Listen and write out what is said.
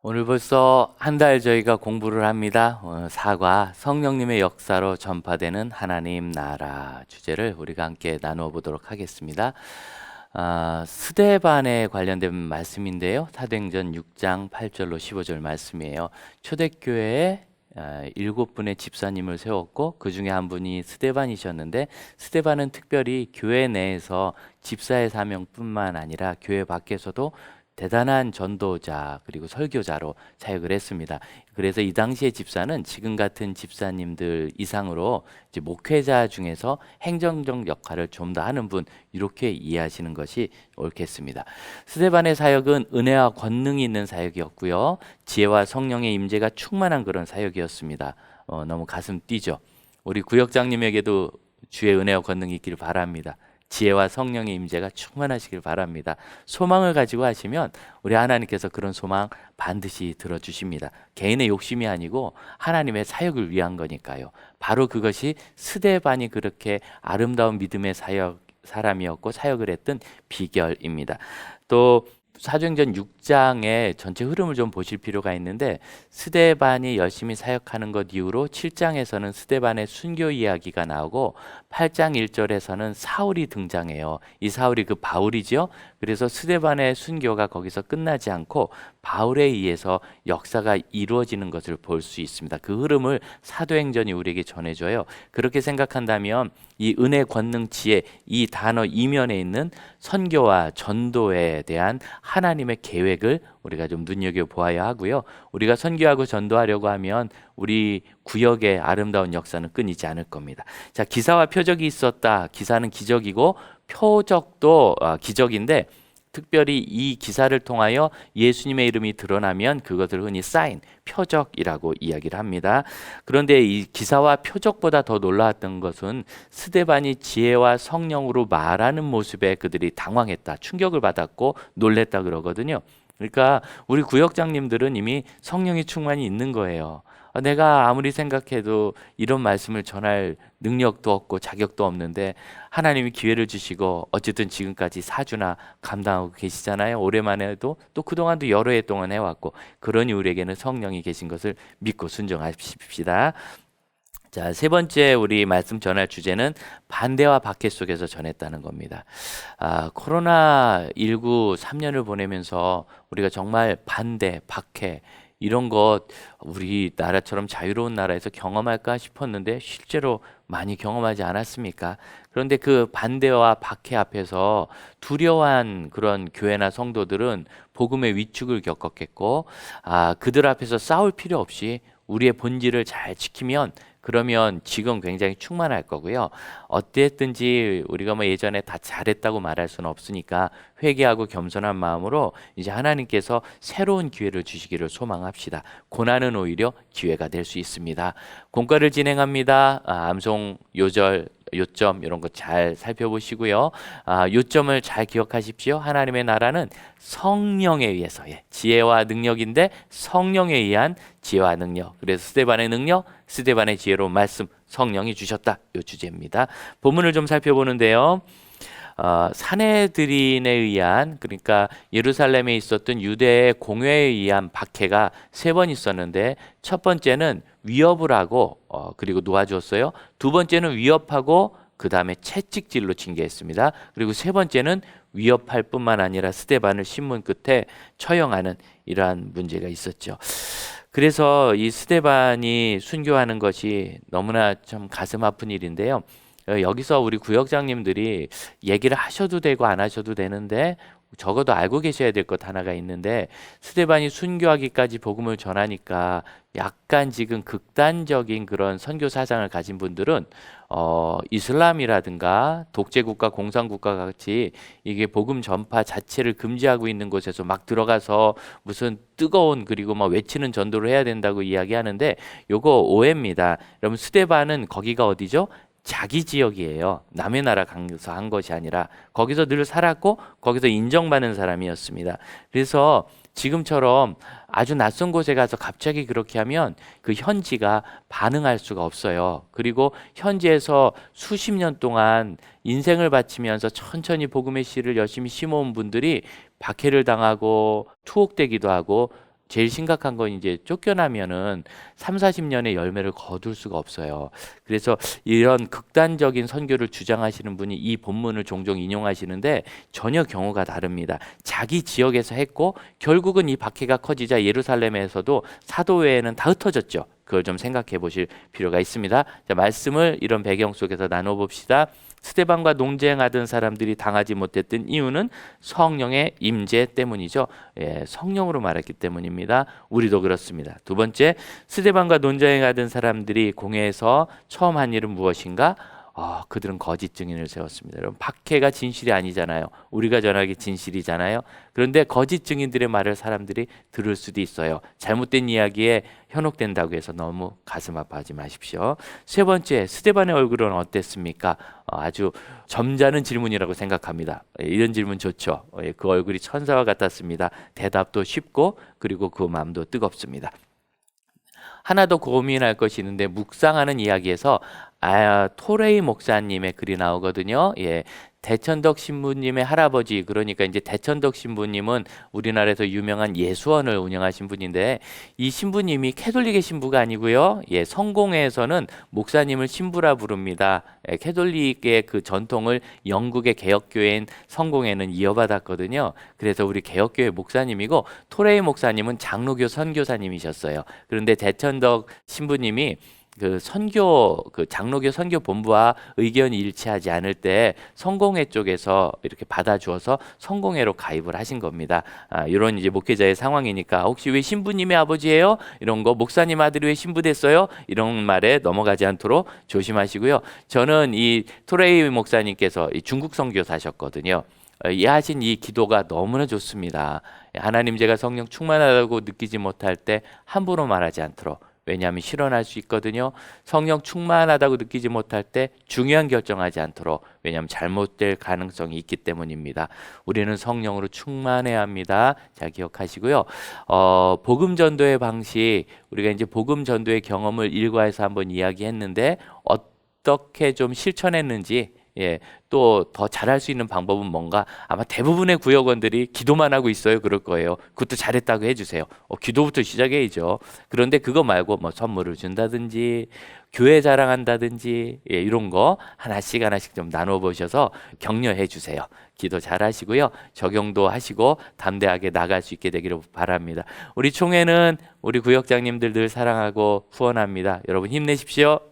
오늘 벌써 한 달 저희가 공부를 합니다. 사과, 성령님의 역사로 전파되는 하나님 나라 주제를 우리가 함께 나누어 보도록 하겠습니다. 스데반에 관련된 말씀인데요. 사도행전 6장 8절로 15절 말씀이에요. 초대교회에 7분의 집사님을 세웠고 그 중에 한 분이 스데반이셨는데, 스데반은 특별히 교회 내에서 집사의 사명뿐만 아니라 교회 밖에서도 대단한 전도자 그리고 설교자로 사역을 했습니다. 그래서 이 당시의 집사는 지금 같은 집사님들 이상으로 이제 목회자 중에서 행정적 역할을 좀 더 하는 분, 이렇게 이해하시는 것이 옳겠습니다. 스데반의 사역은 은혜와 권능이 있는 사역이었고요. 지혜와 성령의 임재가 충만한 그런 사역이었습니다. 너무 가슴 뛰죠. 우리 구역장님에게도 주의 은혜와 권능이 있기를 바랍니다. 지혜와 성령의 임재가 충만하시길 바랍니다. 소망을 가지고 하시면 우리 하나님께서 그런 소망 반드시 들어주십니다. 개인의 욕심이 아니고 하나님의 사역을 위한 거니까요. 바로 그것이 스데반이 그렇게 아름다운 믿음의 사람이었고 사역을 했던 비결입니다. 또 사도행전 6장의 전체 흐름을 좀 보실 필요가 있는데, 스데반이 열심히 사역하는 것 이후로 7장에서는 스데반의 순교 이야기가 나오고 8장 1절에서는 사울이 등장해요. 이 사울이 그 바울이죠. 그래서 스데반의 순교가 거기서 끝나지 않고 바울에 의해서 역사가 이루어지는 것을 볼 수 있습니다. 그 흐름을 사도행전이 우리에게 전해줘요. 그렇게 생각한다면 이 은혜, 권능, 지혜, 이 단어 이면에 있는 선교와 전도에 대한 하나님의 계획을 우리가 좀 눈여겨보아야 하고요. 우리가 선교하고 전도하려고 하면 우리 구역의 아름다운 역사는 끊이지 않을 겁니다. 자, 기사와 표적이 있었다. 기사는 기적이고 표적도 기적인데, 특별히 이 기사를 통하여 예수님의 이름이 드러나면 그것을 흔히 사인, 표적이라고 이야기를 합니다. 그런데 이 기사와 표적보다 더 놀라웠던 것은 스데반이 지혜와 성령으로 말하는 모습에 그들이 당황했다, 충격을 받았고 놀랬다 그러거든요. 그러니까 우리 구역장님들은 이미 성령이 충만히 있는 거예요. 내가 아무리 생각해도 이런 말씀을 전할 능력도 없고 자격도 없는데 하나님이 기회를 주시고 어쨌든 지금까지 4주나 감당하고 계시잖아요. 올해만 해도 또 그동안도 여러 해 동안 해왔고, 그러니 우리에게는 성령이 계신 것을 믿고 순종하십시다. 자, 세 번째 우리 말씀 전할 주제는 반대와 박해 속에서 전했다는 겁니다. 코로나19 3년을 보내면서 우리가 정말 반대, 박해, 이런 것 우리나라처럼 자유로운 나라에서 경험할까 싶었는데 실제로 많이 경험하지 않았습니까? 그런데 그 반대와 박해 앞에서 두려워한 그런 교회나 성도들은 복음의 위축을 겪었겠고, 그들 앞에서 싸울 필요 없이 우리의 본질을 잘 지키면, 그러면 지금 굉장히 충만할 거고요. 어땠든지 우리가 뭐 예전에 다 잘했다고 말할 수는 없으니까 회개하고 겸손한 마음으로 이제 하나님께서 새로운 기회를 주시기를 소망합시다. 고난은 오히려 기회가 될 수 있습니다. 공과를 진행합니다. 암송, 요절, 요점 이런 거 잘 살펴보시고요. 요점을 잘 기억하십시오. 하나님의 나라는 성령에 의해서, 지혜와 능력인데 성령에 의한 지혜와 능력. 그래서 스데반의 능력, 스데반의 지혜로운 말씀, 성령이 주셨다. 이 주제입니다. 본문을 좀 살펴보는데요. 사내들인에 의한, 그러니까 예루살렘에 있었던 유대의 공회에 의한 박해가 3번 있었는데, 첫 번째는 위협을 하고 그리고 놓아주었어요. 두 번째는 위협하고 그 다음에 채찍질로 징계했습니다. 그리고 세 번째는 위협할 뿐만 아니라 스데반을 신문 끝에 처형하는 이러한 문제가 있었죠. 그래서 이 스데반이 순교하는 것이 너무나 좀 가슴 아픈 일인데요. 여기서 우리 구역장님들이 얘기를 하셔도 되고 안 하셔도 되는데 적어도 알고 계셔야 될 것 하나가 있는데, 스데반이 순교하기까지 복음을 전하니까 약간 지금 극단적인 그런 선교 사상을 가진 분들은 이슬람이라든가 독재국가, 공산국가 같이 이게 복음 전파 자체를 금지하고 있는 곳에서 막 들어가서 무슨 뜨거운 그리고 막 외치는 전도를 해야 된다고 이야기하는데, 요거 오해입니다. 여러분, 스데반은 거기가 어디죠? 자기 지역이에요. 남의 나라 가서 한 것이 아니라 거기서 늘 살았고 거기서 인정받는 사람이었습니다. 그래서 지금처럼 아주 낯선 곳에 가서 갑자기 그렇게 하면 그 현지가 반응할 수가 없어요. 그리고 현지에서 수십 년 동안 인생을 바치면서 천천히 복음의 씨를 열심히 심어온 분들이 박해를 당하고 투옥되기도 하고 제일 심각한 건 이제 쫓겨나면은 3, 40년의 열매를 거둘 수가 없어요. 그래서 이런 극단적인 선교를 주장하시는 분이 이 본문을 종종 인용하시는데 전혀 경우가 다릅니다. 자기 지역에서 했고 결국은 이 박해가 커지자 예루살렘에서도 사도회에는 다 흩어졌죠. 그걸 좀 생각해 보실 필요가 있습니다. 자, 말씀을 이런 배경 속에서 나눠봅시다. 스데반과 논쟁하던 사람들이 당하지 못했던 이유는 성령의 임재 때문이죠. 예, 성령으로 말했기 때문입니다. 우리도 그렇습니다. 두 번째, 스데반과 논쟁하던 사람들이 공회에서 처음 한 일은 무엇인가? 그들은 거짓 증인을 세웠습니다. 여러분, 박해가 진실이 아니잖아요. 우리가 전하기 진실이잖아요. 그런데 거짓 증인들의 말을 사람들이 들을 수도 있어요. 잘못된 이야기에 현혹된다고 해서 너무 가슴 아파하지 마십시오. 세 번째, 스데반의 얼굴은 어땠습니까? 아주 점잖은 질문이라고 생각합니다. 이런 질문 좋죠. 그 얼굴이 천사와 같았습니다. 대답도 쉽고 그리고 그 마음도 뜨겁습니다. 하나 더 고민할 것이 있는데 묵상하는 이야기에서 토레이 목사님의 글이 나오거든요. 예. 대천덕 신부님의 할아버지, 그러니까 이제 대천덕 신부님은 우리나라에서 유명한 예수원을 운영하신 분인데 이 신부님이 캐톨릭의 신부가 아니고요. 예, 성공회에서는 목사님을 신부라 부릅니다. 예, 캐톨릭의 그 전통을 영국의 개혁교회인 성공회는 이어받았거든요. 그래서 우리 개혁교회 목사님이고 토레이 목사님은 장로교 선교사님이셨어요. 그런데 대천덕 신부님이 그 장로교 선교 본부와 의견이 일치하지 않을 때 성공회 쪽에서 이렇게 받아주어서 성공회로 가입을 하신 겁니다. 이런 이제 목회자의 상황이니까 혹시 왜 신부님의 아버지예요? 이런 거 목사님 아들이 왜 신부 됐어요? 이런 말에 넘어가지 않도록 조심하시고요. 저는 이 토레이 목사님께서 이 중국 선교사셨거든요. 하신 이 기도가 너무나 좋습니다. 하나님, 제가 성령 충만하다고 느끼지 못할 때 함부로 말하지 않도록. 왜냐하면 실현할 수 있거든요. 성령 충만하다고 느끼지 못할 때 중요한 결정하지 않도록. 왜냐하면 잘못될 가능성이 있기 때문입니다. 우리는 성령으로 충만해야 합니다. 잘 기억하시고요. 복음 전도의 방식, 우리가 이제 복음 전도의 경험을 일과에서 한번 이야기했는데 어떻게 좀 실천했는지, 예, 또 더 잘할 수 있는 방법은 뭔가? 아마 대부분의 구역원들이 기도만 하고 있어요. 그럴 거예요. 그것도 잘했다고 해주세요. 기도부터 시작해야죠. 그런데 그거 말고 뭐 선물을 준다든지 교회 자랑한다든지, 예, 이런 거 하나씩 좀 나눠 보셔서 격려해 주세요. 기도 잘하시고요. 적용도 하시고 담대하게 나갈 수 있게 되기를 바랍니다. 우리 총회는 우리 구역장님들 늘 사랑하고 후원합니다. 여러분 힘내십시오.